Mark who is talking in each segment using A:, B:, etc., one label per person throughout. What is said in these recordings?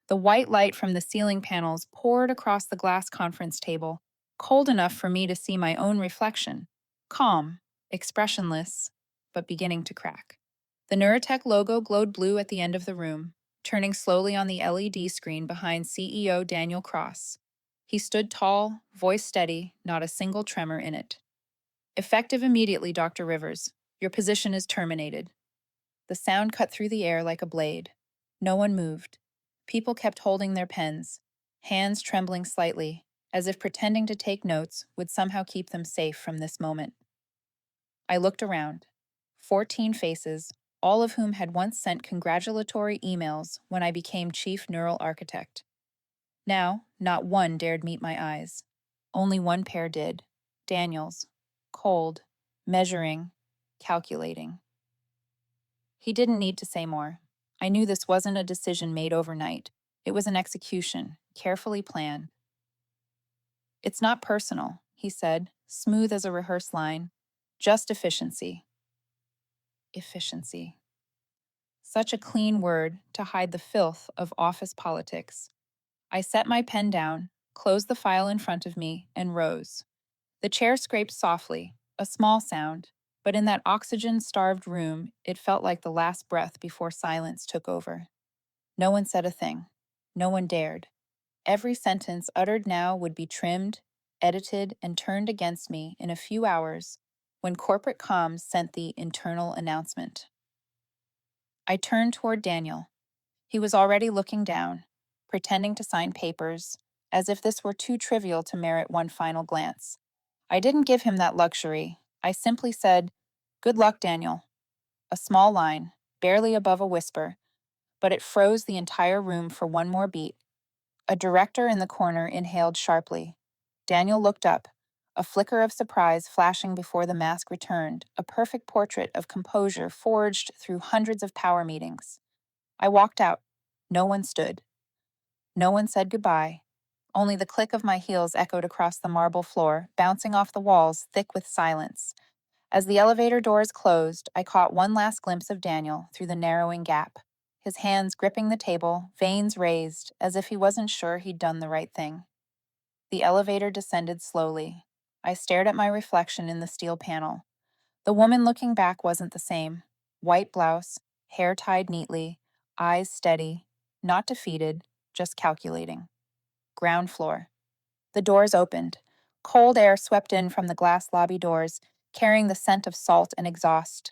A: The white light from the ceiling panels poured across the glass conference table, cold enough for me to see my own reflection. Calm, expressionless, but beginning to crack. The Neurotech logo glowed blue at the end of the room, turning slowly on the LED screen behind CEO Daniel Cross. He stood tall, voice steady, not a single tremor in it. Effective immediately, Dr. Rivers. Your position is terminated. The sound cut through the air like a blade. No one moved. People kept holding their pens, hands trembling slightly, as if pretending to take notes would somehow keep them safe from this moment. I looked around. 14 faces, all of whom had once sent congratulatory emails when I became chief neural architect. Now, not one dared meet my eyes. Only one pair did. Daniel's. Cold, measuring, calculating. He didn't need to say more. I knew this wasn't a decision made overnight. It was an execution, carefully planned. It's not personal, he said, smooth as a rehearsed line. Just efficiency. Efficiency. Such a clean word to hide the filth of office politics. I set my pen down, closed the file in front of me, and rose. The chair scraped softly, a small sound, but in that oxygen-starved room, it felt like the last breath before silence took over. No one said a thing. No one dared. Every sentence uttered now would be trimmed, edited, and turned against me in a few hours when corporate comms sent the internal announcement. I turned toward Daniel. He was already looking down, pretending to sign papers, as if this were too trivial to merit one final glance. I didn't give him that luxury. I simply said, "Good luck, Daniel." A small line, barely above a whisper, but it froze the entire room for one more beat. A director in the corner inhaled sharply. Daniel looked up, a flicker of surprise flashing before the mask returned, a perfect portrait of composure forged through hundreds of power meetings. I walked out. No one stood. No one said goodbye. Only the click of my heels echoed across the marble floor, bouncing off the walls thick with silence. As the elevator doors closed, I caught one last glimpse of Daniel through the narrowing gap, his hands gripping the table, veins raised, as if he wasn't sure he'd done the right thing. The elevator descended slowly. I stared at my reflection in the steel panel. The woman looking back wasn't the same. White blouse, hair tied neatly, eyes steady, not defeated, just calculating. Ground floor. The doors opened. Cold air swept in from the glass lobby doors, carrying the scent of salt and exhaust.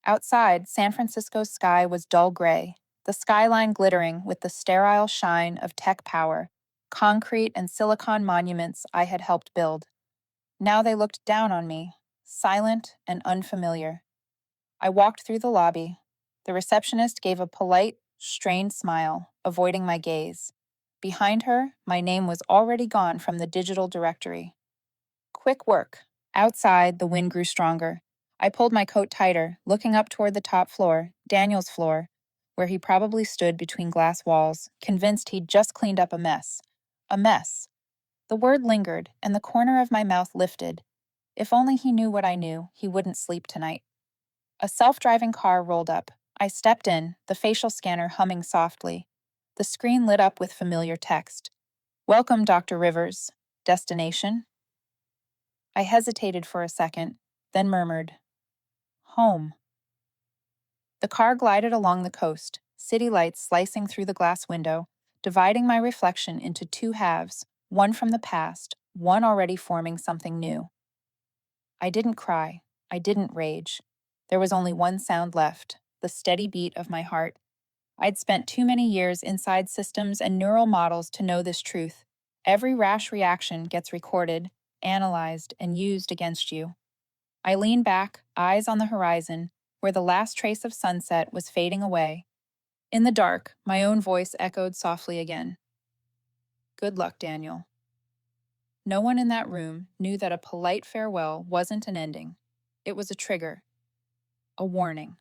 A: Outside, San Francisco's sky was dull gray, the skyline glittering with the sterile shine of tech power, concrete and silicon monuments I had helped build. Now they looked down on me, silent and unfamiliar. I walked through the lobby. The receptionist gave a polite, strained smile, avoiding my gaze. Behind her, my name was already gone from the digital directory. Quick work. Outside, the wind grew stronger. I pulled my coat tighter, looking up toward the top floor, Daniel's floor, where he probably stood between glass walls, convinced he'd just cleaned up a mess. A mess. The word lingered, and the corner of my mouth lifted. If only he knew what I knew, he wouldn't sleep tonight. A self-driving car rolled up. I stepped in, the facial scanner humming softly. The screen lit up with familiar text. "Welcome, Dr. Rivers. Destination?" I hesitated for a second, then murmured, "Home." The car glided along the coast, city lights slicing through the glass window, dividing my reflection into two halves, one from the past, one already forming something new. I didn't cry. I didn't rage. There was only one sound left, the steady beat of my heart. I'd spent too many years inside systems and neural models to know this truth. Every rash reaction gets recorded, analyzed, and used against you. I leaned back, eyes on the horizon, where the last trace of sunset was fading away. In the dark, my own voice echoed softly again. "Good luck, Daniel." No one in that room knew that a polite farewell wasn't an ending. It was a trigger, a warning.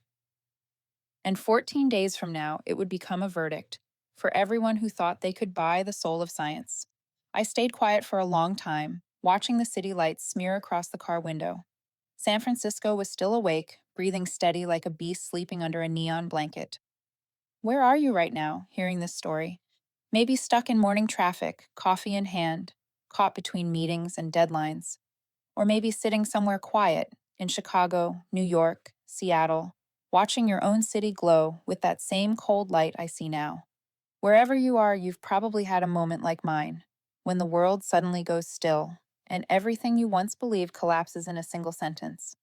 A: And 14 days from now, it would become a verdict for everyone who thought they could buy the soul of science. I stayed quiet for a long time, watching the city lights smear across the car window. San Francisco was still awake, breathing steady like a beast sleeping under a neon blanket. Where are you right now, hearing this story? Maybe stuck in morning traffic, coffee in hand, caught between meetings and deadlines. Or maybe sitting somewhere quiet in Chicago, New York, Seattle, watching your own city glow with that same cold light I see now. Wherever you are, you've probably had a moment like mine, when the world suddenly goes still and everything you once believed collapses in a single sentence.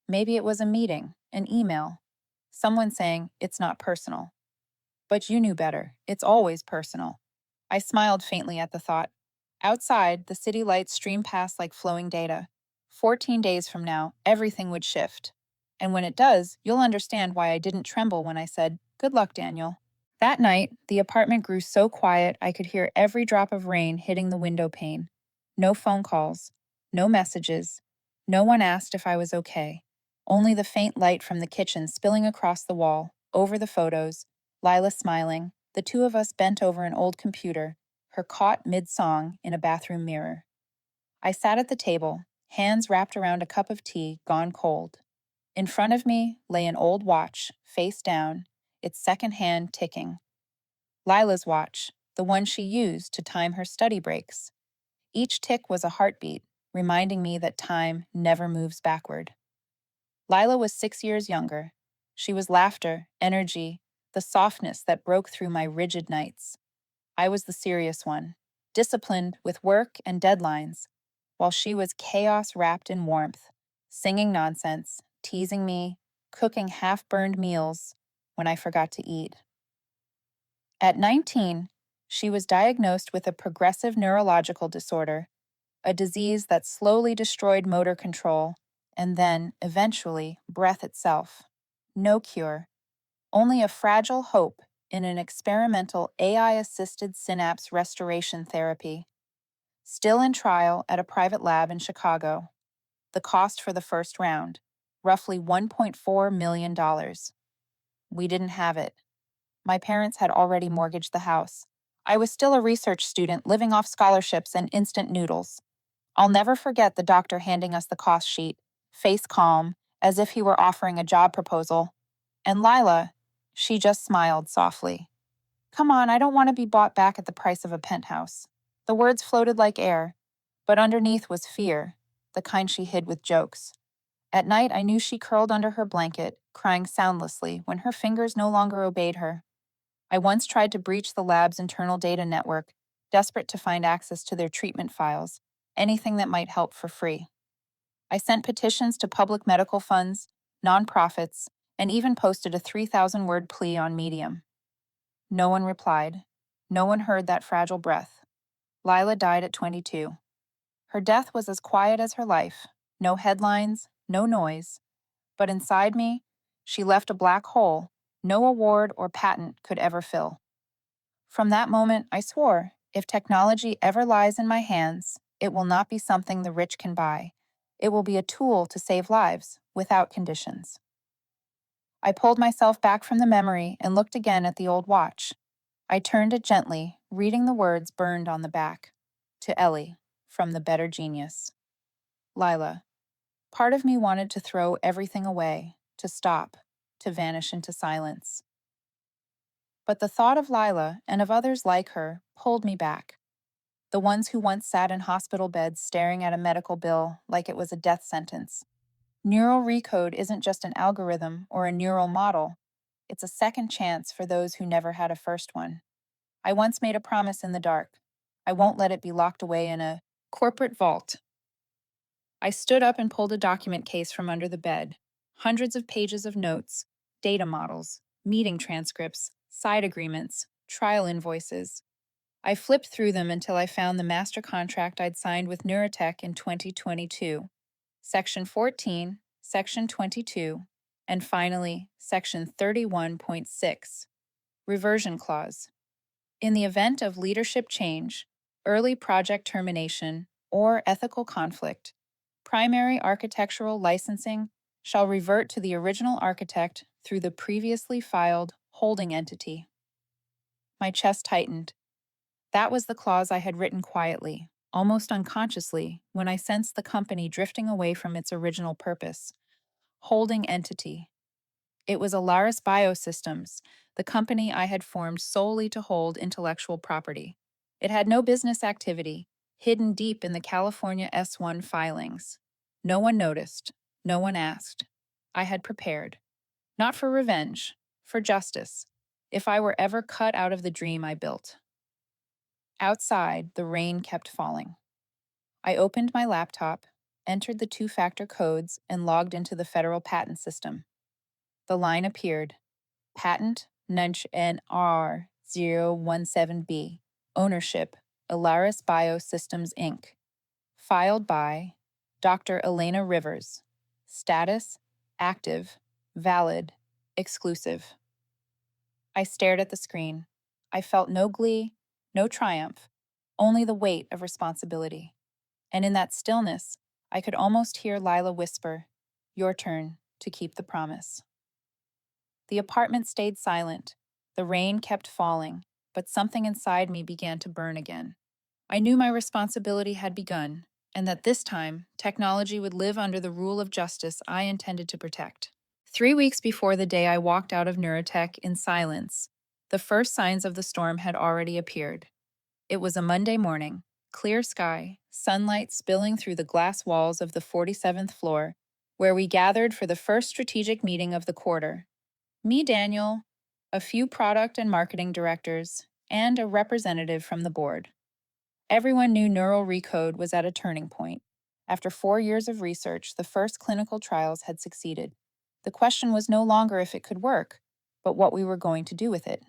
A: Maybe it was a meeting, an email, someone saying it's not personal. But you knew better. It's always personal. I smiled faintly at the thought. Outside, the city lights stream past like flowing data. 14 days from now, everything would shift. And when it does, you'll understand why I didn't tremble when I said, "Good luck, Daniel." That night, the apartment grew so quiet I could hear every drop of rain hitting the window pane. No phone calls, no messages. No one asked if I was okay. Only the faint light from the kitchen spilling across the wall, over the photos, Lila smiling, the two of us bent over an old computer, her caught mid-song in a bathroom mirror. I sat at the table, hands wrapped around a cup of tea gone cold. In front of me lay an old watch, face down, its second hand ticking. Lila's watch, the one she used to time her study breaks. Each tick was a heartbeat, reminding me that time never moves backward. Lila was 6 years younger. She was laughter, energy, the softness that broke through my rigid nights. I was the serious one, disciplined with work and deadlines, while she was chaos wrapped in warmth, singing nonsense, teasing me, cooking half-burned meals when I forgot to eat. At 19, she was diagnosed with a progressive neurological disorder, a disease that slowly destroyed motor control and then, eventually, breath itself. No cure, only a fragile hope in an experimental AI-assisted synapse restoration therapy. Still in trial at a private lab in Chicago. The cost for the first round, roughly $1.4 million. We didn't have it. My parents had already mortgaged the house. I was still a research student living off scholarships and instant noodles. I'll never forget the doctor handing us the cost sheet, face calm, as if he were offering a job proposal. And Lila, she just smiled softly. "Come on, I don't want to be bought back at the price of a penthouse." The words floated like air, but underneath was fear, the kind she hid with jokes. At night, I knew she curled under her blanket, crying soundlessly when her fingers no longer obeyed her. I once tried to breach the lab's internal data network, desperate to find access to their treatment files, anything that might help for free. I sent petitions to public medical funds, nonprofits, and even posted a 3,000-word plea on Medium. No one replied. No one heard that fragile breath. Lila died at 22. Her death was as quiet as her life. No headlines, no noise. But inside me, she left a black hole no award or patent could ever fill. From that moment, I swore, if technology ever lies in my hands, it will not be something the rich can buy. It will be a tool to save lives, without conditions. I pulled myself back from the memory and looked again at the old watch. I turned it gently, reading the words burned on the back. To Ellie, from the Better Genius. Lila. Part of me wanted to throw everything away, to stop, to vanish into silence. But the thought of Lila and of others like her pulled me back. The ones who once sat in hospital beds staring at a medical bill like it was a death sentence. Neural Recode isn't just an algorithm or a neural model. It's a second chance for those who never had a first one. I once made a promise in the dark. I won't let it be locked away in a corporate vault. I stood up and pulled a document case from under the bed. Hundreds of pages of notes, data models, meeting transcripts, side agreements, trial invoices. I flipped through them until I found the master contract I'd signed with Neurotech in 2022. Section 14, Section 22, and finally, Section 31.6. Reversion Clause. In the event of leadership change, early project termination, or ethical conflict, primary architectural licensing shall revert to the original architect through the previously filed holding entity. My chest tightened. That was the clause I had written quietly, almost unconsciously, when I sensed the company drifting away from its original purpose. Holding entity. It was Elaris BioSystems, the company I had formed solely to hold intellectual property. It had no business activity, hidden deep in the California S1 filings. No one noticed, no one asked. I had prepared. Not for revenge, for justice, if I were ever cut out of the dream I built. Outside, the rain kept falling. I opened my laptop, entered the two-factor codes, and logged into the federal patent system. The line appeared: Patent Nunch NR017B. Ownership: Elaris BioSystems Inc. Filed by Dr. Elena Rivers. Status: active, valid, exclusive. I stared at the screen. I felt no glee, no triumph, only the weight of responsibility. And in that stillness, I could almost hear Lila whisper, "Your turn to keep the promise." The apartment stayed silent. The rain kept falling, but something inside me began to burn again. I knew my responsibility had begun, and that this time, technology would live under the rule of justice I intended to protect. 3 weeks before the day I walked out of Neurotech in silence, the first signs of the storm had already appeared. It was a Monday morning, clear sky, sunlight spilling through the glass walls of the 47th floor, where we gathered for the first strategic meeting of the quarter. Me, Daniel, a few product and marketing directors, and a representative from the board. Everyone knew Neural Recode was at a turning point. After 4 years of research, the first clinical trials had succeeded. The question was no longer if it could work, but what we were going to do with it.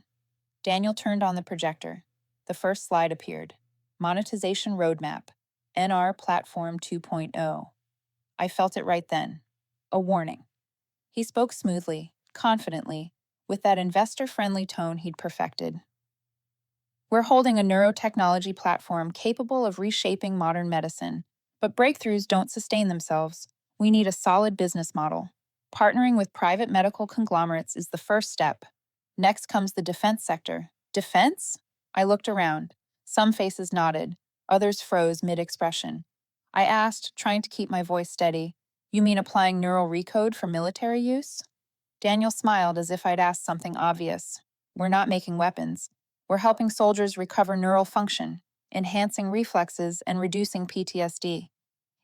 A: Daniel turned on the projector. The first slide appeared: Monetization Roadmap, NR Platform 2.0. I felt it right then. A warning. He spoke smoothly, confidently, with that investor-friendly tone he'd perfected. We're holding a neurotechnology platform capable of reshaping modern medicine, but breakthroughs don't sustain themselves. We need a solid business model. Partnering with private medical conglomerates is the first step. Next comes the defense sector. Defense? I looked around. Some faces nodded, others froze mid-expression. I asked, trying to keep my voice steady, "You mean applying neural recode for military use?" Daniel smiled as if I'd asked something obvious. We're not making weapons. We're helping soldiers recover neural function, enhancing reflexes and reducing PTSD.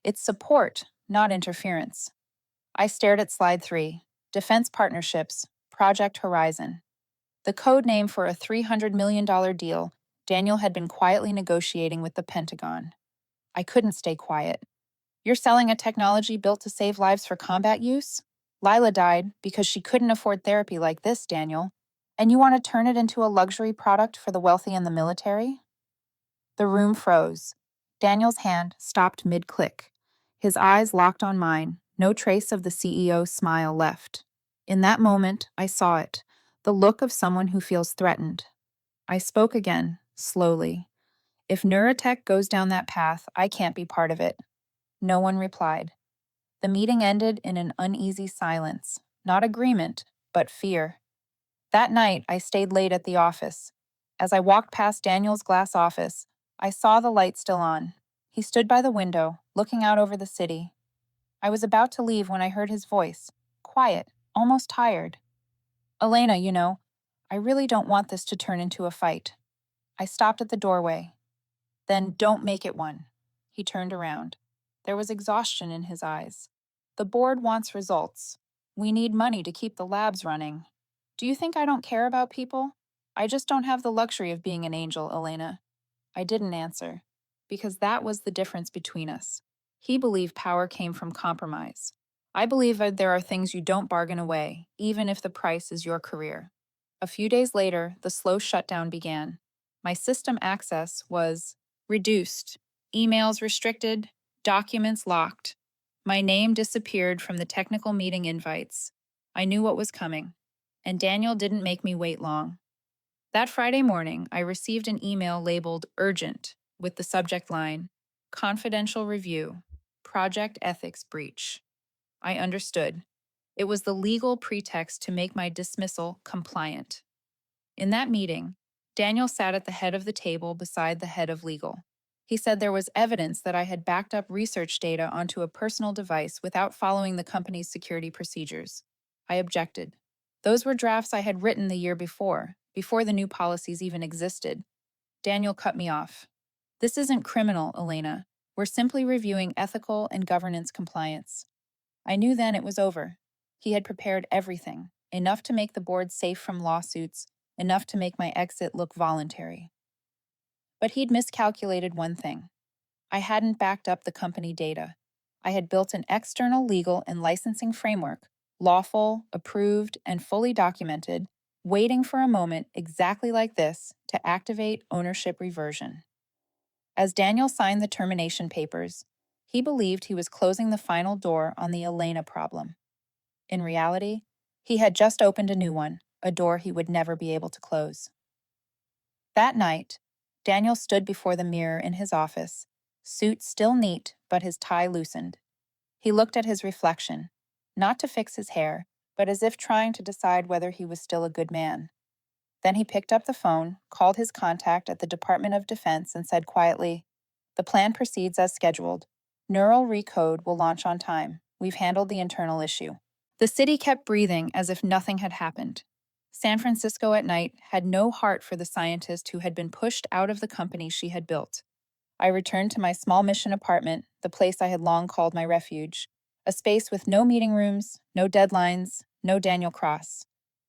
A: It's support, not interference. I stared at slide 3, Defense Partnerships, Project Horizon. The code name for a $300 million deal Daniel had been quietly negotiating with the Pentagon. I couldn't stay quiet. You're selling a technology built to save lives for combat use? Lila died because she couldn't afford therapy like this, Daniel. And you want to turn it into a luxury product for the wealthy and the military? The room froze. Daniel's hand stopped mid-click. His eyes locked on mine, no trace of the CEO's smile left. In that moment, I saw it, the look of someone who feels threatened. I spoke again, slowly. If Neurotech goes down that path, I can't be part of it. No one replied. The meeting ended in an uneasy silence, not agreement, but fear. That night, I stayed late at the office. As I walked past Daniel's glass office, I saw the light still on. He stood by the window, looking out over the city. I was about to leave when I heard his voice, quiet, almost tired. "Elena, I really don't want this to turn into a fight." I stopped at the doorway. "Then don't make it one." He turned around. There was exhaustion in his eyes. "The board wants results. We need money to keep the labs running. Do you think I don't care about people? I just don't have the luxury of being an angel, Elena." I didn't answer, because that was the difference between us. He believed power came from compromise. I believe that there are things you don't bargain away, even if the price is your career. A few days later, the slow shutdown began. My system access was reduced, emails restricted, documents locked. My name disappeared from the technical meeting invites. I knew what was coming, and Daniel didn't make me wait long. That Friday morning, I received an email labeled Urgent with the subject line, Confidential Review, Project Ethics Breach. I understood. It was the legal pretext to make my dismissal compliant. In that meeting, Daniel sat at the head of the table beside the head of legal. He said there was evidence that I had backed up research data onto a personal device without following the company's security procedures. I objected. Those were drafts I had written the year before the new policies even existed. Daniel cut me off. This isn't criminal, Elena. We're simply reviewing ethical and governance compliance. I knew then it was over. He had prepared everything, enough to make the board safe from lawsuits, enough to make my exit look voluntary. But he'd miscalculated one thing. I hadn't backed up the company data. I had built an external legal and licensing framework, lawful, approved, and fully documented, waiting for a moment exactly like this to activate ownership reversion. As Daniel signed the termination papers, he believed he was closing the final door on the Elena problem. In reality, he had just opened a new one, a door he would never be able to close. That night, Daniel stood before the mirror in his office, suit still neat but his tie loosened. He looked at his reflection, not to fix his hair, but as if trying to decide whether he was still a good man. Then he picked up the phone, called his contact at the Department of Defense, and said quietly, "The plan proceeds as scheduled. Neural Recode will launch on time. We've handled the internal issue." The city kept breathing as if nothing had happened. San Francisco at night had no heart for the scientist who had been pushed out of the company she had built. I returned to my small mission apartment, the place I had long called my refuge, a space with no meeting rooms, no deadlines, no Daniel Cross.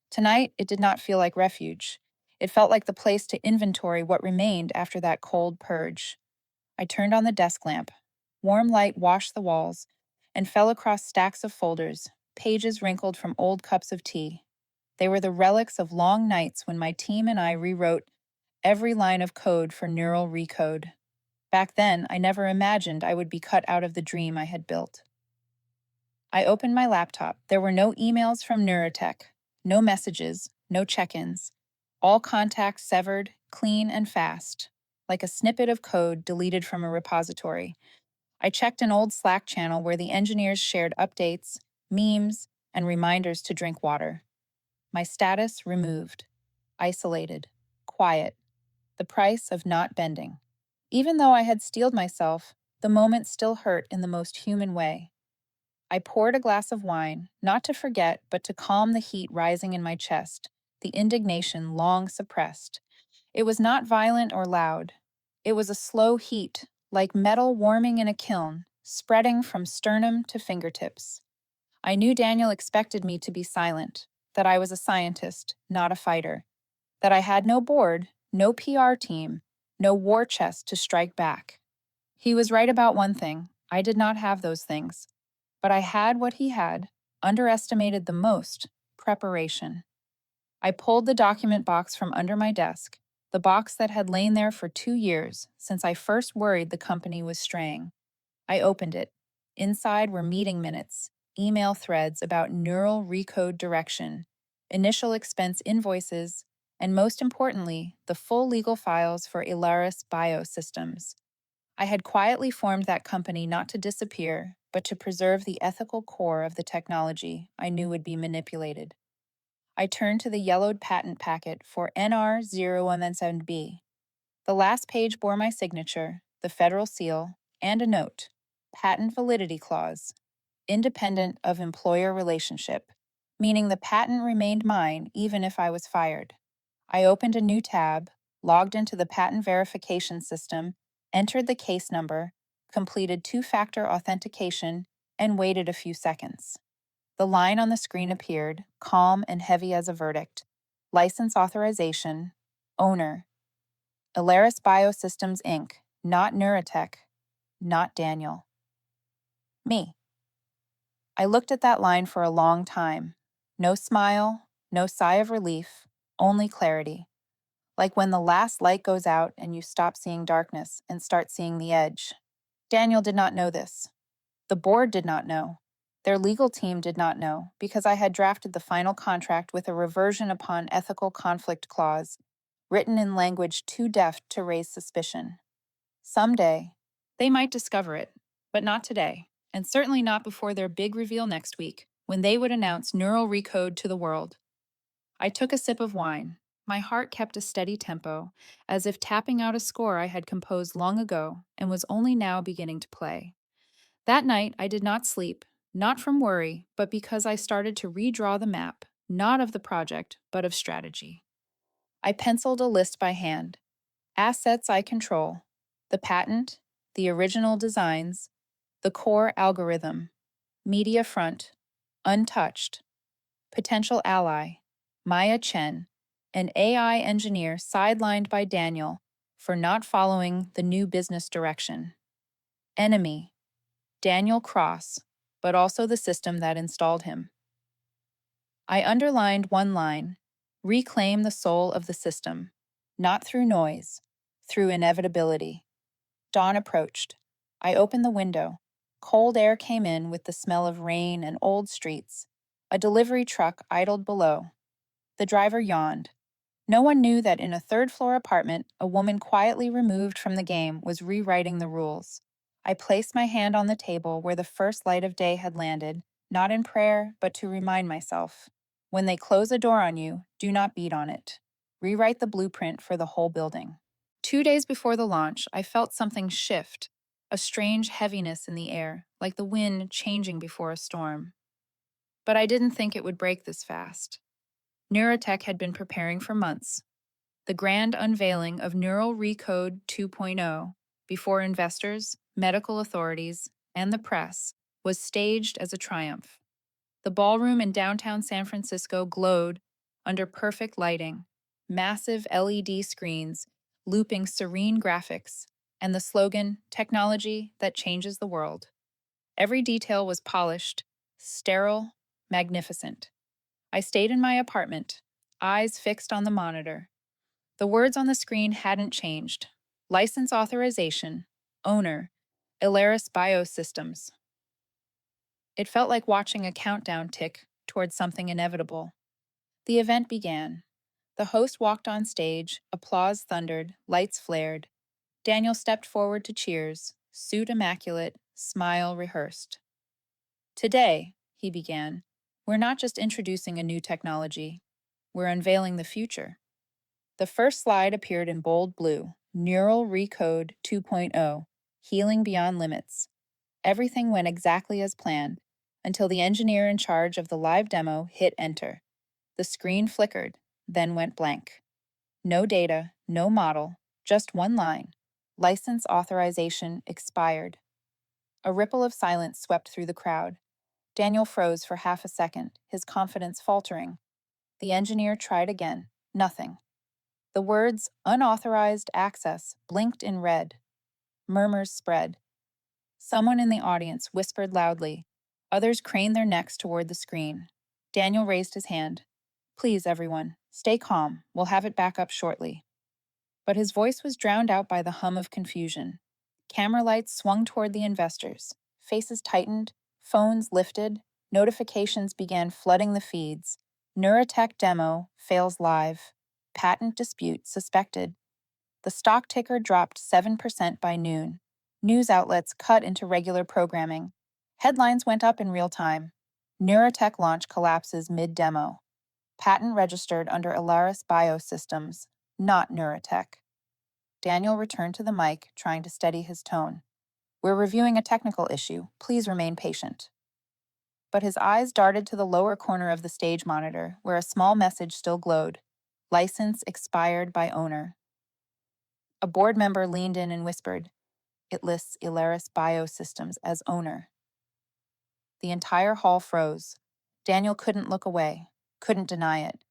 A: Tonight, it did not feel like refuge. It felt like the place to inventory what remained after that cold purge. I turned on the desk lamp. Warm light washed the walls and fell across stacks of folders, pages wrinkled from old cups of tea. They were the relics of long nights when my team and I rewrote every line of code for Neural Recode. Back then, I never imagined I would be cut out of the dream I had built. I opened my laptop. There were no emails from Neurotech, no messages, no check-ins. All contacts severed, clean and fast, like a snippet of code deleted from a repository. I checked an old Slack channel where the engineers shared updates, memes, and reminders to drink water. My status removed, isolated, quiet, the price of not bending. Even though I had steeled myself, the moment still hurt in the most human way. I poured a glass of wine, not to forget, but to calm the heat rising in my chest, the indignation long suppressed. It was not violent or loud. It was a slow heat, like metal warming in a kiln, spreading from sternum to fingertips. I knew Daniel expected me to be silent, that I was a scientist, not a fighter, that I had no board, no PR team, no war chest to strike back. He was right about one thing. I did not have those things. But I had what he had, underestimated the most, preparation. I pulled the document box from under my desk, the box that had lain there for 2 years since I first worried the company was straying. I opened it. Inside were meeting minutes, email threads about neural recode direction, initial expense invoices, and most importantly, the full legal files for Elaris BioSystems. I had quietly formed that company not to disappear, but to preserve the ethical core of the technology I knew would be manipulated. I turned to the yellowed patent packet for NR017B. The last page bore my signature, the federal seal, and a note, patent validity clause, independent of employer relationship, meaning the patent remained mine even if I was fired. I opened a new tab, logged into the patent verification system, entered the case number, completed two-factor authentication, and waited a few seconds. The line on the screen appeared, calm and heavy as a verdict. License authorization, owner, Elaris BioSystems Inc., not Neurotech, not Daniel. Me. I looked at that line for a long time. No smile, no sigh of relief, only clarity. Like when the last light goes out and you stop seeing darkness and start seeing the edge. Daniel did not know this. The board did not know. Their legal team did not know, because I had drafted the final contract with a reversion upon ethical conflict clause, written in language too deft to raise suspicion. Someday, they might discover it, but not today, and certainly not before their big reveal next week, when they would announce Neural Recode to the world. I took a sip of wine. My heart kept a steady tempo, as if tapping out a score I had composed long ago and was only now beginning to play. That night, I did not sleep, not from worry, but because I started to redraw the map, not of the project, but of strategy. I penciled a list by hand. Assets I control: the patent, the original designs, the core algorithm, media front, untouched, potential ally, Maya Chen, an AI engineer sidelined by Daniel for not following the new business direction. Enemy, Daniel Cross, but also the system that installed him. I underlined one line: reclaim the soul of the system, not through noise, through inevitability. Dawn approached. I opened the window. Cold air came in with the smell of rain and old streets. A delivery truck idled below. The driver yawned. No one knew that in a third-floor apartment, a woman quietly removed from the game was rewriting the rules. I placed my hand on the table where the first light of day had landed, not in prayer, but to remind myself. When they close a door on you, do not beat on it. Rewrite the blueprint for the whole building. 2 days before the launch, I felt something shift, a strange heaviness in the air, like the wind changing before a storm. But I didn't think it would break this fast. Neurotech had been preparing for months. The grand unveiling of Neural Recode 2.0 before investors, medical authorities, and the press was staged as a triumph. The ballroom in downtown San Francisco glowed under perfect lighting, massive LED screens looping serene graphics, and the slogan, "Technology that changes the world." Every detail was polished, sterile, magnificent. I stayed in my apartment, eyes fixed on the monitor. The words on the screen hadn't changed. License authorization, owner, Elaris BioSystems. It felt like watching a countdown tick towards something inevitable. The event began. The host walked on stage, applause thundered, lights flared. Daniel stepped forward to cheers, suit immaculate, smile rehearsed. Today, he began, we're not just introducing a new technology, we're unveiling the future. The first slide appeared in bold blue: Neural Recode 2.0, Healing Beyond Limits. Everything went exactly as planned, until the engineer in charge of the live demo hit enter. The screen flickered, then went blank. No data, no model, just one line: license authorization expired. A ripple of silence swept through the crowd. Daniel froze for half a second, his confidence faltering. The engineer tried again. Nothing. The words "unauthorized access" blinked in red. Murmurs spread. Someone in the audience whispered loudly. Others craned their necks toward the screen. Daniel raised his hand. "Please, everyone, stay calm. We'll have it back up shortly." But his voice was drowned out by the hum of confusion. Camera lights swung toward the investors. Faces tightened, phones lifted, notifications began flooding the feeds. Neurotech demo fails live. Patent dispute suspected. The stock ticker dropped 7% by noon. News outlets cut into regular programming. Headlines went up in real time. Neurotech launch collapses mid-demo. Patent registered under Elaris BioSystems, not Neurotech. Daniel returned to the mic, trying to steady his tone. "We're reviewing a technical issue. Please remain patient." But his eyes darted to the lower corner of the stage monitor, where a small message still glowed: license expired by owner. A board member leaned in and whispered, "It lists Elaris BioSystems as owner." The entire hall froze. Daniel couldn't look away, couldn't deny it.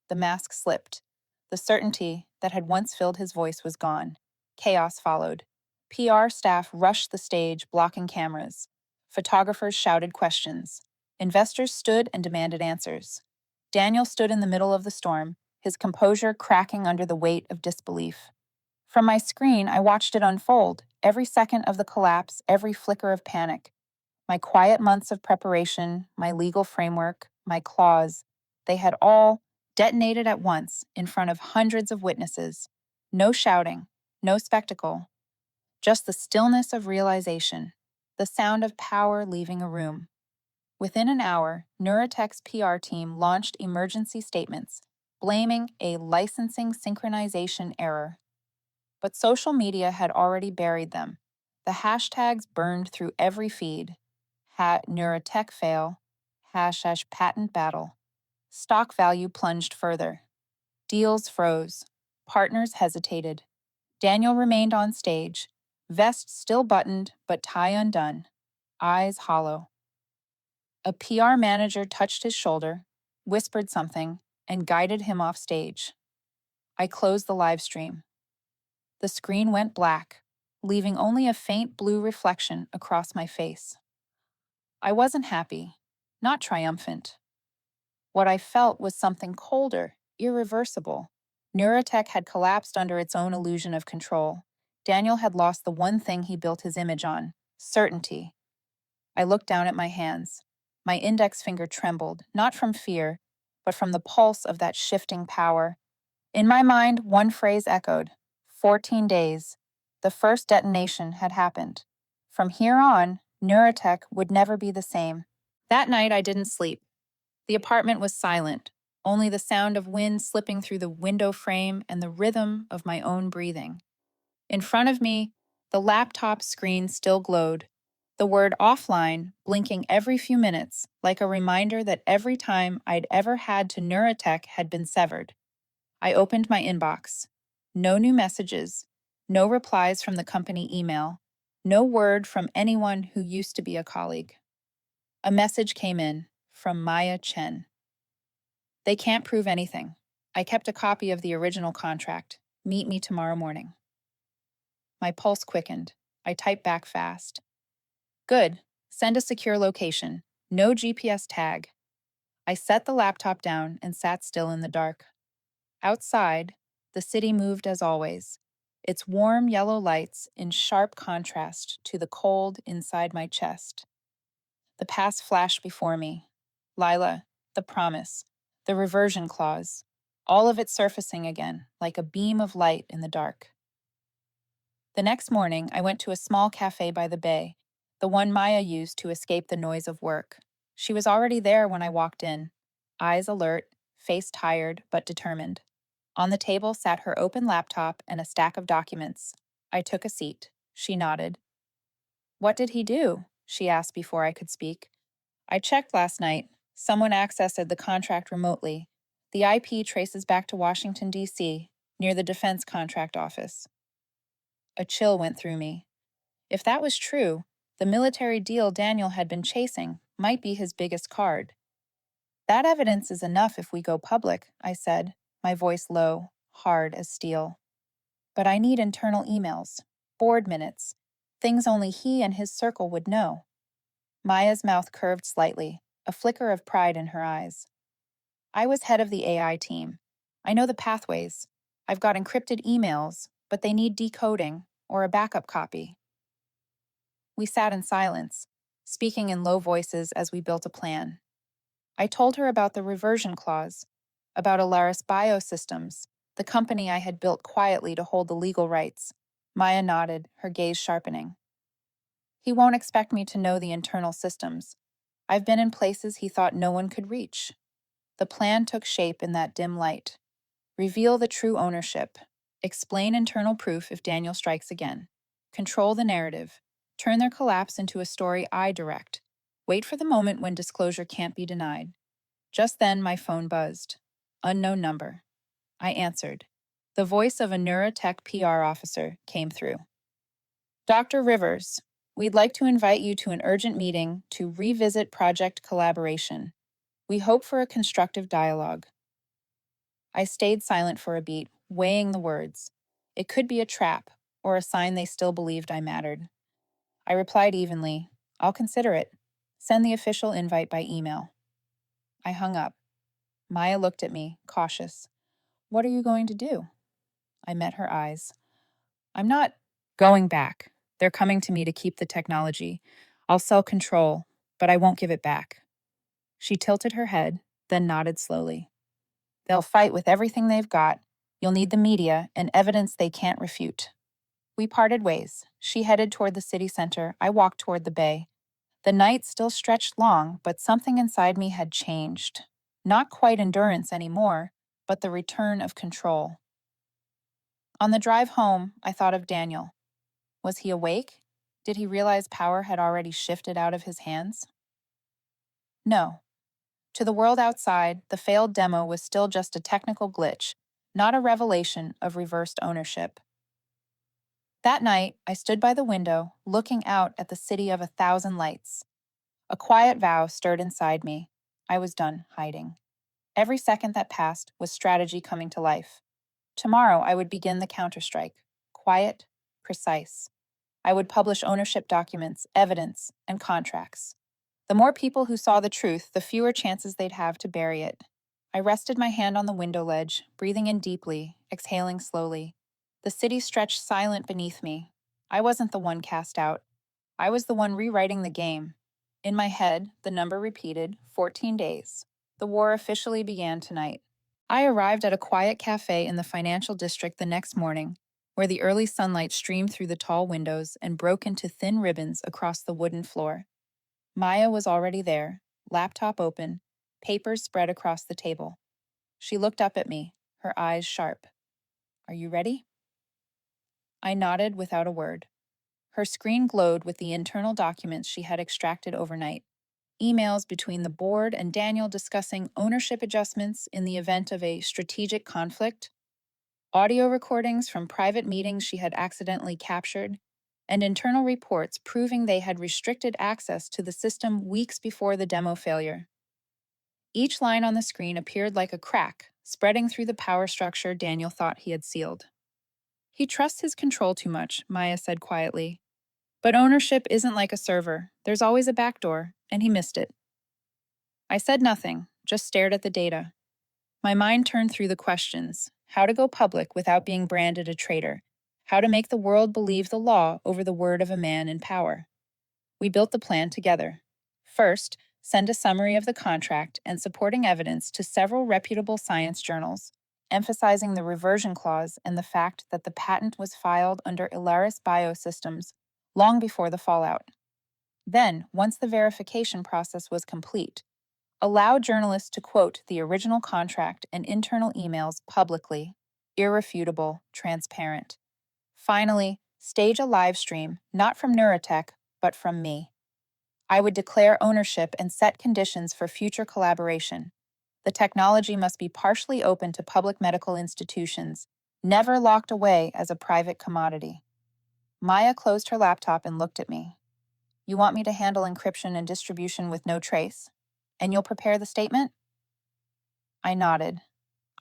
A: The mask slipped. The certainty that had once filled his voice was gone. Chaos followed. PR staff rushed the stage, blocking cameras. Photographers shouted questions. Investors stood and demanded answers. Daniel stood in the middle of the storm, his composure cracking under the weight of disbelief. From my screen, I watched it unfold, every second of the collapse, every flicker of panic. My quiet months of preparation, my legal framework, my claws, they had all detonated at once in front of hundreds of witnesses. No shouting, no spectacle, just the stillness of realization, the sound of power leaving a room. Within an hour, Neurotech's PR team launched emergency statements, blaming a licensing synchronization error. But social media had already buried them. The hashtags burned through every feed. Neurotech fail, #patent battle. Stock value plunged further. Deals froze. Partners hesitated. Daniel remained on stage, vest still buttoned but tie undone, eyes hollow. A PR manager touched his shoulder, whispered something, and guided him off stage. I closed the live stream. The screen went black, leaving only a faint blue reflection across my face. I wasn't happy, not triumphant. What I felt was something colder, irreversible. Neurotech had collapsed under its own illusion of control. Daniel had lost the one thing he built his image on: certainty. I looked down at my hands. My index finger trembled, not from fear, but from the pulse of that shifting power. In my mind, one phrase echoed: 14 days. The first detonation had happened. From here on, Neurotech would never be the same. That night, I didn't sleep. The apartment was silent, only the sound of wind slipping through the window frame and the rhythm of my own breathing. In front of me, the laptop screen still glowed, the word offline blinking every few minutes, like a reminder that every time I'd ever had to Neurotech had been severed. I opened my inbox. No new messages, no replies from the company email, no word from anyone who used to be a colleague. A message came in from Maya Chen. They can't prove anything. I kept a copy of the original contract. Meet me tomorrow morning. My pulse quickened. I typed back fast. Good. Send a secure location. No GPS tag. I set the laptop down and sat still in the dark. Outside, the city moved as always, its warm yellow lights in sharp contrast to the cold inside my chest. The past flashed before me. Lila, the promise, the reversion clause, all of it surfacing again like a beam of light in the dark. The next morning, I went to a small cafe by the bay, the one Maya used to escape the noise of work. She was already there when I walked in, eyes alert, face tired but determined. On the table sat her open laptop and a stack of documents. I took a seat. She nodded. What did he do? She asked before I could speak. I checked last night. Someone accessed the contract remotely. The IP traces back to Washington, D.C., near the Defense Contract Office. A chill went through me. If that was true, the military deal Daniel had been chasing might be his biggest card. That evidence is enough if we go public, I said, my voice low, hard as steel. But I need internal emails, board minutes, things only he and his circle would know. Maya's mouth curved slightly, a flicker of pride in her eyes. I was head of the AI team. I know the pathways. I've got encrypted emails, but they need decoding or a backup copy. We sat in silence, speaking in low voices as we built a plan. I told her about the reversion clause, about Elaris BioSystems, the company I had built quietly to hold the legal rights. Maya nodded, her gaze sharpening. He won't expect me to know the internal systems. I've been in places he thought no one could reach. The plan took shape in that dim light. Reveal the true ownership. Explain internal proof if Daniel strikes again. Control the narrative. Turn their collapse into a story I direct. Wait for the moment when disclosure can't be denied. Just then, my phone buzzed. Unknown number. I answered. The voice of a Neurotech PR officer came through. Dr. Rivers, we'd like to invite you to an urgent meeting to revisit project collaboration. We hope for a constructive dialogue. I stayed silent for a beat, weighing the words. It could be a trap, or a sign they still believed I mattered. I replied evenly, I'll consider it. Send the official invite by email. I hung up. Maya looked at me, cautious. What are you going to do? I met her eyes. I'm not going back. They're coming to me to keep the technology. I'll sell control, but I won't give it back. She tilted her head, then nodded slowly. They'll fight with everything they've got. You'll need the media and evidence they can't refute. We parted ways. She headed toward the city center. I walked toward the bay. The night still stretched long, but something inside me had changed. Not quite endurance anymore, but the return of control. On the drive home, I thought of Daniel. Was he awake? Did he realize power had already shifted out of his hands? No. To the world outside, the failed demo was still just a technical glitch, not a revelation of reversed ownership. That night, I stood by the window, looking out at the city of 1,000 lights. A quiet vow stirred inside me. I was done hiding. Every second that passed was strategy coming to life. Tomorrow, I would begin the counterstrike. Quiet, precise. I would publish ownership documents, evidence, and contracts. The more people who saw the truth, the fewer chances they'd have to bury it. I rested my hand on the window ledge, breathing in deeply, exhaling slowly. The city stretched silent beneath me. I wasn't the one cast out. I was the one rewriting the game. In my head, the number repeated 14 days. The war officially began tonight. I arrived at a quiet cafe in the financial district the next morning, where the early sunlight streamed through the tall windows and broke into thin ribbons across the wooden floor. Maya was already there, laptop open, papers spread across the table. She looked up at me, her eyes sharp. "Are you ready?" I nodded without a word. Her screen glowed with the internal documents she had extracted overnight. Emails between the board and Daniel discussing ownership adjustments in the event of a strategic conflict, audio recordings from private meetings she had accidentally captured, and internal reports proving they had restricted access to the system weeks before the demo failure. Each line on the screen appeared like a crack, spreading through the power structure Daniel thought he had sealed. "He trusts his control too much," Maya said quietly. "But ownership isn't like a server. There's always a backdoor, and he missed it." I said nothing, just stared at the data. My mind turned through the questions: how to go public without being branded a traitor, how to make the world believe the law over the word of a man in power. We built the plan together. First, send a summary of the contract and supporting evidence to several reputable science journals, emphasizing the reversion clause and the fact that the patent was filed under Elaris BioSystems long before the fallout. Then, once the verification process was complete, allow journalists to quote the original contract and internal emails publicly, irrefutable, transparent. Finally, stage a live stream, not from Neurotech, but from me. I would declare ownership and set conditions for future collaboration. The technology must be partially open to public medical institutions, never locked away as a private commodity. Maya closed her laptop and looked at me. "You want me to handle encryption and distribution with no trace? And you'll prepare the statement?" I nodded.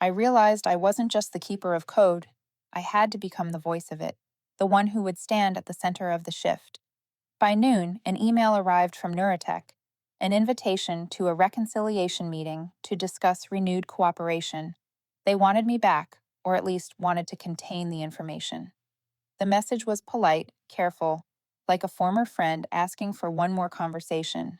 A: I realized I wasn't just the keeper of code. I had to become the voice of it, the one who would stand at the center of the shift. By noon, an email arrived from Neurotech, an invitation to a reconciliation meeting to discuss renewed cooperation. They wanted me back, or at least wanted to contain the information. The message was polite, careful, like a former friend asking for one more conversation.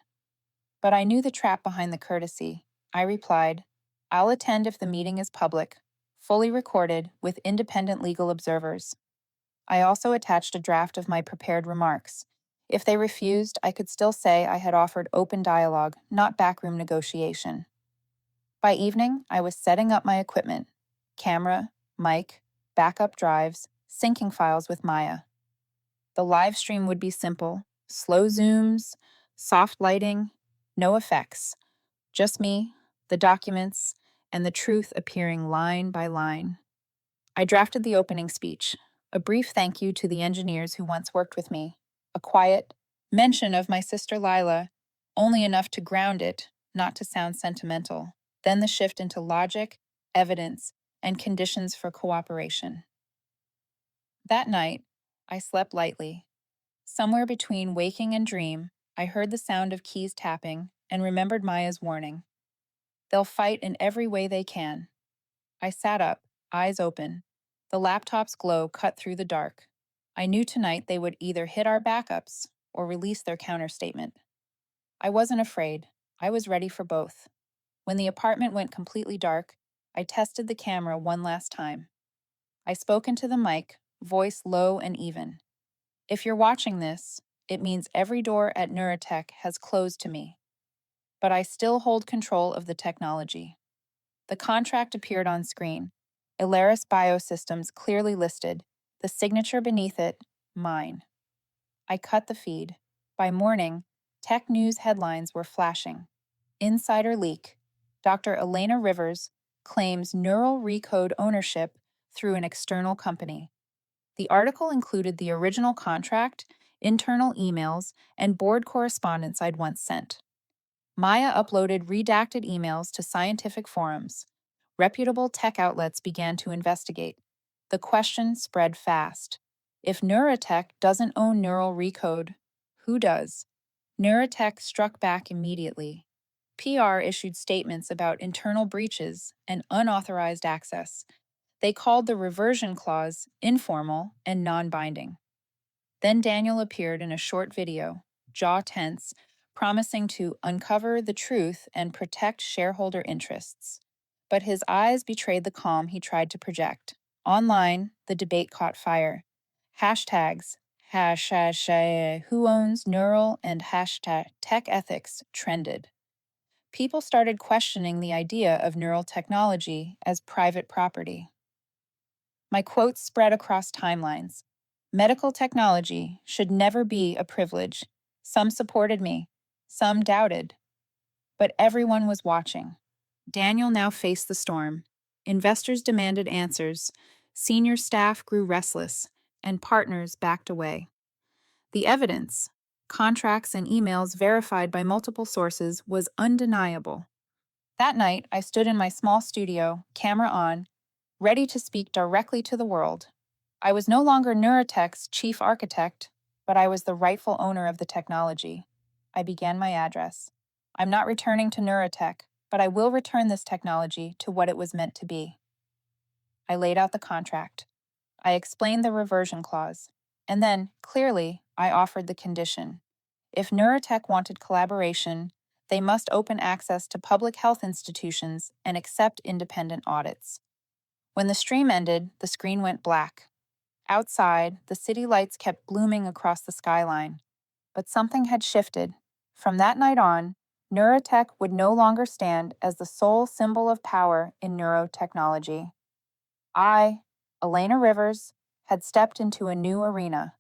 A: But I knew the trap behind the courtesy. I replied, "I'll attend if the meeting is public, fully recorded with independent legal observers." I also attached a draft of my prepared remarks. If they refused, I could still say I had offered open dialogue, not backroom negotiation. By evening, I was setting up my equipment: camera, mic, backup drives, syncing files with Maya. The live stream would be simple: slow zooms, soft lighting, no effects. Just me, the documents, and the truth appearing line by line. I drafted the opening speech, a brief thank you to the engineers who once worked with me, a quiet mention of my sister Lila, only enough to ground it, not to sound sentimental. Then the shift into logic, evidence, and conditions for cooperation. That night, I slept lightly. Somewhere between waking and dream, I heard the sound of keys tapping and remembered Maya's warning. They'll fight in every way they can. I sat up, eyes open. The laptop's glow cut through the dark. I knew tonight they would either hit our backups or release their counterstatement. I wasn't afraid. I was ready for both. When the apartment went completely dark, I tested the camera one last time. I spoke into the mic, voice low and even. "If you're watching this, it means every door at Neurotech has closed to me. But I still hold control of the technology." The contract appeared on screen. Elaris BioSystems clearly listed, the signature beneath it, mine. I cut the feed. By morning, tech news headlines were flashing. "Insider leak. Dr. Elena Rivers claims Neural Recode ownership through an external company. The article included the original contract, internal emails, and board correspondence I'd once sent. Maya uploaded redacted emails to scientific forums. Reputable tech outlets began to investigate. The question spread fast. If Neurotech doesn't own Neural Recode, who does? Neurotech struck back immediately. PR issued statements about internal breaches and unauthorized access. They called the reversion clause informal and non binding. Then Daniel appeared in a short video, jaw tense, promising to uncover the truth and protect shareholder interests. But his eyes betrayed the calm he tried to project. Online, the debate caught fire. Hashtags, who owns Neural and hashtag tech ethics trended. People started questioning the idea of neural technology as private property. My quotes spread across timelines. Medical technology should never be a privilege. Some supported me, some doubted, but everyone was watching. Daniel now faced the storm. Investors demanded answers, senior staff grew restless, and partners backed away. The evidence, contracts and emails verified by multiple sources, was undeniable. That night, I stood in my small studio, camera on, ready to speak directly to the world. I was no longer Neurotech's chief architect, but I was the rightful owner of the technology. I began my address. I'm not returning to Neurotech, but I will return this technology to what it was meant to be. I laid out the contract. I explained the reversion clause. And then, clearly, I offered the condition. If Neurotech wanted collaboration, they must open access to public health institutions and accept independent audits. When the stream ended, the screen went black. Outside, the city lights kept blooming across the skyline. But something had shifted. From that night on, Neurotech would no longer stand as the sole symbol of power in neurotechnology. I, Elena Rivers, had stepped into a new arena,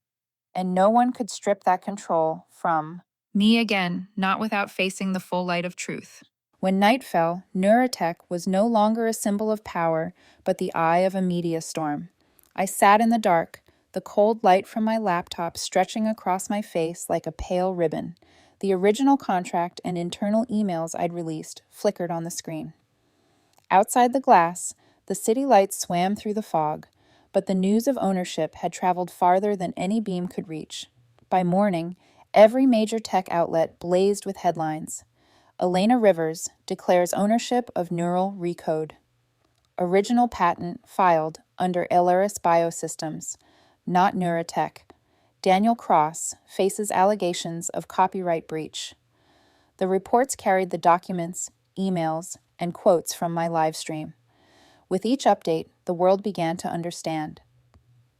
A: and no one could strip that control from me again, not without facing the full light of truth. When night fell, Neurotech was no longer a symbol of power, but the eye of a media storm. I sat in the dark, the cold light from my laptop stretching across my face like a pale ribbon. The original contract and internal emails I'd released flickered on the screen. Outside the glass, the city lights swam through the fog, but the news of ownership had traveled farther than any beam could reach. By morning, every major tech outlet blazed with headlines. Elena Rivers declares ownership of Neural Recode. Original patent filed under Elaris BioSystems, not Neurotech. Daniel Cross faces allegations of copyright breach. The reports carried the documents, emails, and quotes from my live stream. With each update, the world began to understand.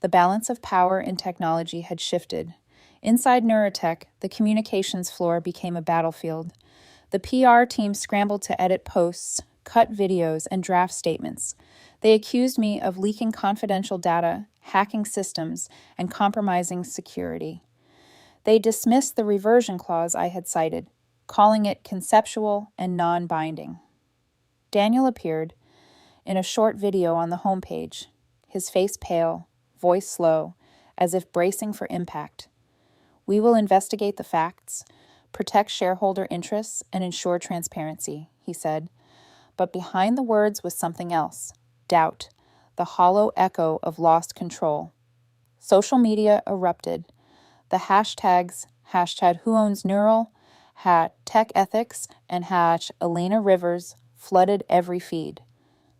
A: The balance of power in technology had shifted. Inside Neurotech, the communications floor became a battlefield. The PR team scrambled to edit posts, cut videos, and draft statements. They accused me of leaking confidential data, hacking systems, and compromising security. They dismissed the reversion clause I had cited, calling it conceptual and non-binding. Daniel appeared in a short video on the homepage, his face pale, voice slow, as if bracing for impact. We will investigate the facts, protect shareholder interests, and ensure transparency, he said. But behind the words was something else, doubt, the hollow echo of lost control. Social media erupted. The hashtags, #WhoOwnsNeural, #TechEthics, and #Elena Rivers flooded every feed.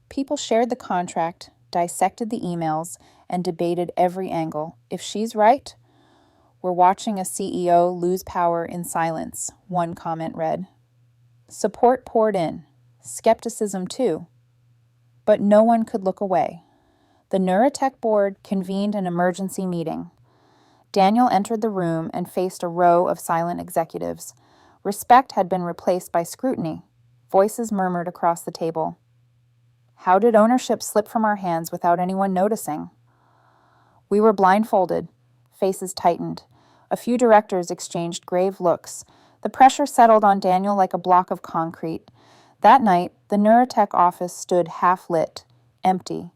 A: People shared the contract, dissected the emails, and debated every angle. If she's right, we're watching a CEO lose power in silence, one comment read. Support poured in, skepticism too. But no one could look away. The Neurotech board convened an emergency meeting. Daniel entered the room and faced a row of silent executives. Respect had been replaced by scrutiny. Voices murmured across the table. How did ownership slip from our hands without anyone noticing? We were blindfolded. Faces tightened. A few directors exchanged grave looks. The pressure settled on Daniel like a block of concrete. That night, the Neurotech office stood half-lit, empty.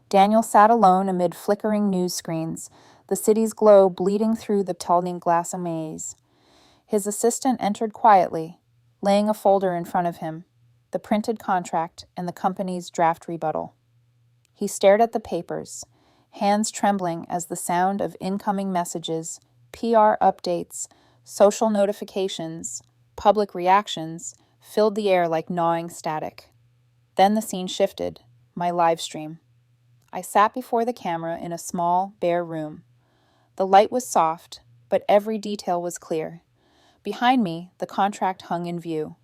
A: Daniel sat alone amid flickering news screens, the city's glow bleeding through the tawny glass amaze. His assistant entered quietly, laying a folder in front of him, the printed contract and the company's draft rebuttal. He stared at the papers, hands trembling as the sound of incoming messages, PR updates, social notifications, public reactions filled the air like gnawing static. Then the scene shifted, my live stream. I sat before the camera in a small, bare room. The light was soft, but every detail was clear. Behind me, the contract hung in view.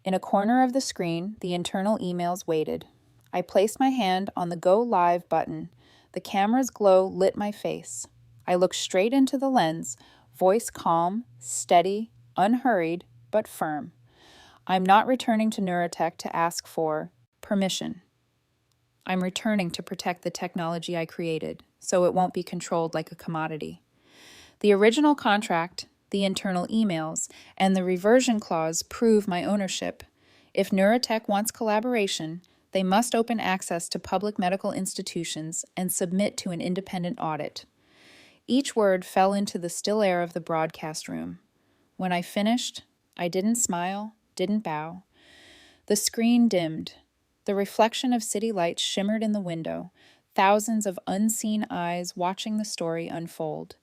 A: In a corner of the screen, the internal emails waited. I placed my hand on the Go Live button. The camera's glow lit my face. I looked straight into the lens, voice calm, steady, unhurried, but firm. I'm not returning to Neurotech to ask for permission. I'm returning to protect the technology I created, so it won't be controlled like a commodity. The original contract, the internal emails, and the reversion clause prove my ownership. If Neurotech wants collaboration, they must open access to public medical institutions and submit to an independent audit. Each word fell into the still air of the broadcast room. When I finished, I didn't smile, didn't bow. The screen dimmed. The reflection of city lights shimmered in the window, thousands of unseen eyes watching the story unfold.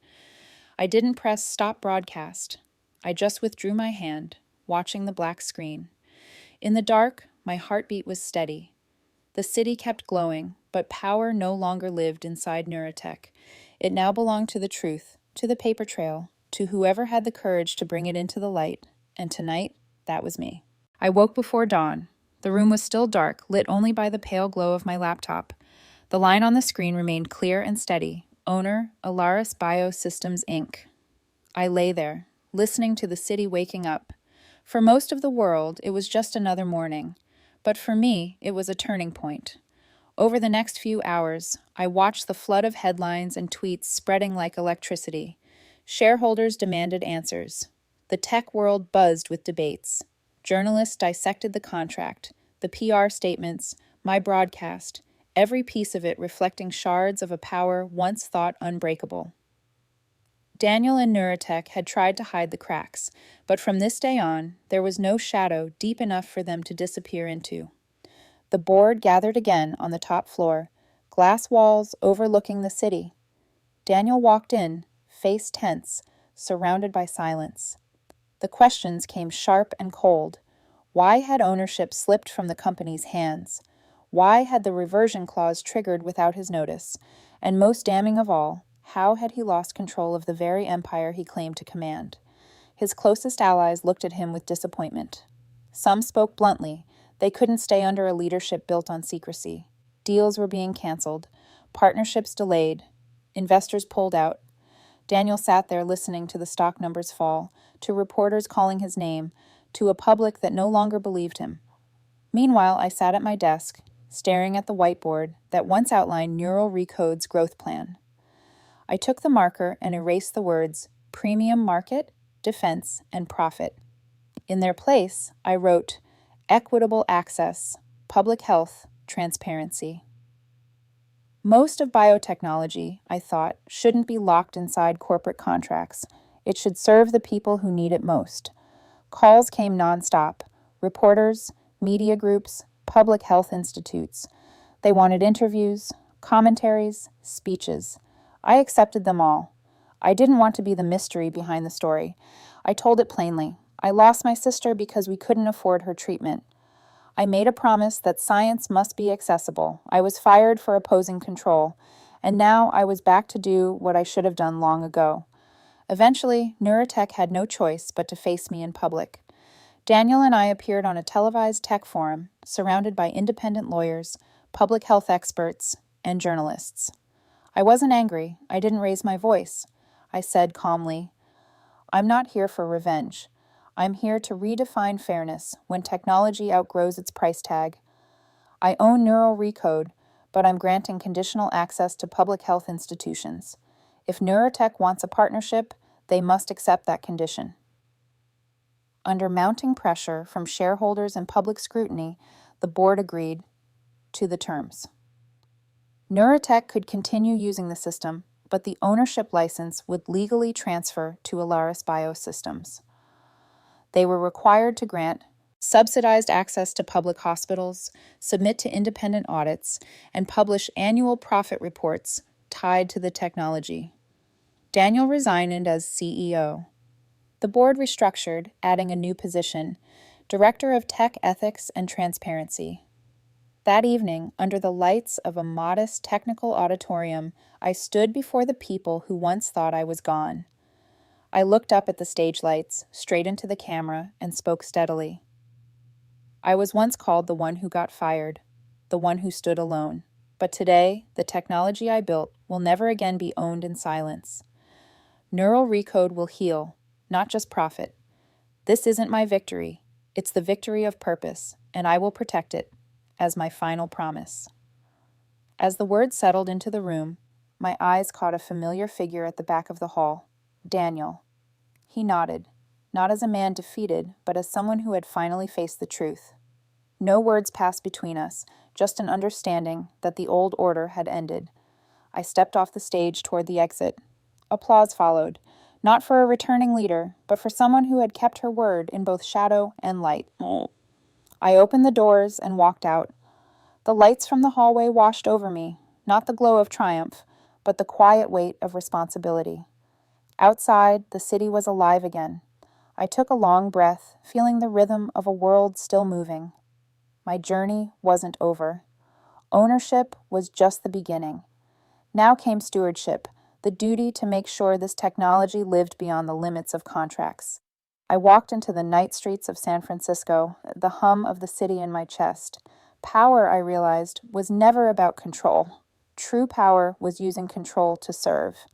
A: I didn't press stop broadcast. I just withdrew my hand, watching the black screen. In the dark, my heartbeat was steady. The city kept glowing, but power no longer lived inside Neurotech. It now belonged to the truth, to the paper trail, to whoever had the courage to bring it into the light, and tonight, that was me. I woke before dawn. The room was still dark, lit only by the pale glow of my laptop. The line on the screen remained clear and steady. Owner, Elaris BioSystems, Inc. I lay there, listening to the city waking up. For most of the world, it was just another morning. But for me, it was a turning point. Over the next few hours, I watched the flood of headlines and tweets spreading like electricity. Shareholders demanded answers. The tech world buzzed with debates. Journalists dissected the contract, the PR statements, my broadcast, every piece of it reflecting shards of a power once thought unbreakable. Daniel and Neurotech had tried to hide the cracks, but from this day on, there was no shadow deep enough for them to disappear into. The board gathered again on the top floor, glass walls overlooking the city. Daniel walked in, face tense, surrounded by silence. The questions came sharp and cold. Why had ownership slipped from the company's hands? Why had the reversion clause triggered without his notice? And most damning of all, how had he lost control of the very empire he claimed to command? His closest allies looked at him with disappointment. Some spoke bluntly. They couldn't stay under a leadership built on secrecy. Deals were being canceled. Partnerships delayed. Investors pulled out. Daniel sat there listening to the stock numbers fall, to reporters calling his name, to a public that no longer believed him. Meanwhile, I sat at my desk, staring at the whiteboard that once outlined Neural Recode's growth plan. I took the marker and erased the words premium market, defense, and profit. In their place, I wrote equitable access, public health, transparency. Most of biotechnology, I thought, shouldn't be locked inside corporate contracts. It should serve the people who need it most. Calls came nonstop. Reporters, media groups, public health institutes. They wanted interviews, commentaries, speeches. I accepted them all. I didn't want to be the mystery behind the story. I told it plainly. I lost my sister because we couldn't afford her treatment. I made a promise that science must be accessible. I was fired for opposing control, and now I was back to do what I should have done long ago. Eventually, Neurotech had no choice but to face me in public. Daniel and I appeared on a televised tech forum, surrounded by independent lawyers, public health experts, and journalists. I wasn't angry. I didn't raise my voice. I said calmly, "I'm not here for revenge. I'm here to redefine fairness when technology outgrows its price tag. I own Neural Recode, but I'm granting conditional access to public health institutions. If Neurotech wants a partnership, they must accept that condition." Under mounting pressure from shareholders and public scrutiny, the board agreed to the terms. Neurotech could continue using the system, but the ownership license would legally transfer to Elaris BioSystems. They were required to grant subsidized access to public hospitals, submit to independent audits, and publish annual profit reports tied to the technology. Daniel resigned as CEO. The board restructured, adding a new position, Director of Tech Ethics and Transparency. That evening, under the lights of a modest technical auditorium, I stood before the people who once thought I was gone. I looked up at the stage lights, straight into the camera, and spoke steadily. I was once called the one who got fired, the one who stood alone. But today, the technology I built will never again be owned in silence. Neural Recode will heal, not just profit. This isn't my victory. It's the victory of purpose, and I will protect it as my final promise. As the words settled into the room, my eyes caught a familiar figure at the back of the hall, Daniel. He nodded, not as a man defeated, but as someone who had finally faced the truth. No words passed between us, just an understanding that the old order had ended. I stepped off the stage toward the exit. Applause followed, not for a returning leader, but for someone who had kept her word in both shadow and light. I opened the doors and walked out. The lights from the hallway washed over me, not the glow of triumph, but the quiet weight of responsibility. Outside, the city was alive again. I took a long breath, feeling the rhythm of a world still moving. My journey wasn't over. Ownership was just the beginning. Now came stewardship, the duty to make sure this technology lived beyond the limits of contracts. I walked into the night streets of San Francisco, the hum of the city in my chest. Power, I realized, was never about control. True power was using control to serve.